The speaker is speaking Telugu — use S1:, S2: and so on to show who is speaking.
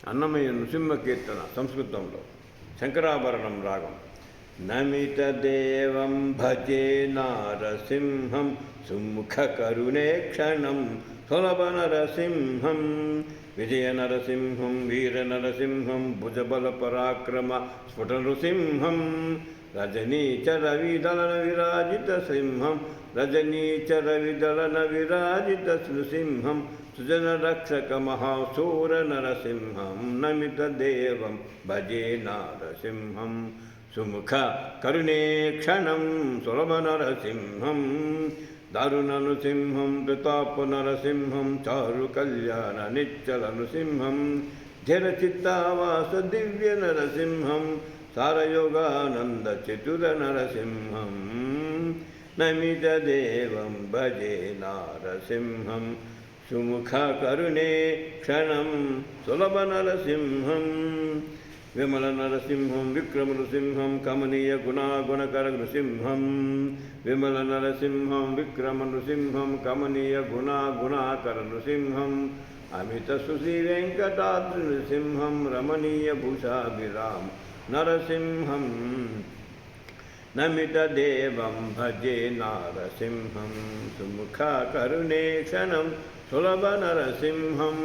S1: అన్నమయ్య నృసింహ కీర్తన సంస్కృతంలో శంకరాభరణం రాగం. నమితదేవం భజే నారసింహం సుముఖకరుణే క్షణం సులభ నరసింహం విజయ నరసింహం వీర నరసింహం భుజబల పరాక్రమ స్ఫుట నృసింహం రజనీచర విదలన విరాజిత సింహం రజనీచర విదలన విరాజిత నృసింహం సుజన రక్షక మహాసూర నరసింహం నమిత దేవం భజే నారసింహం సుముఖ కరుణే క్షణం సులభ నరసింహం దారుణ నృసింహం ప్రతాప నరసింహం చారు కళ్యాణ నిచ్చల నృసింహం ధీర చిత్తావాస దివ్య నరసింహం సారయోగానంద చతుర నరసింహం నమిత దేవం భజే నారసింహం సుముఖ కరుణే క్షణం సులభ నరసింహం విమల నరసింహం విక్రమ నృసింహం కమనీయ గుణాగుణకర నృసింహం విమల నరసింహం విక్రమ నృసింహం కమనీయ గుణాగుణాకర నృసింహం అమిత సుశ్రీ వెంకటాద్రి నృసింహం రమణీయ భూషాభిరామ నరసింహం నమిత దేవం భజే నారసింహం సుముఖ కరుణే క్షణం సులభ నరసింహం.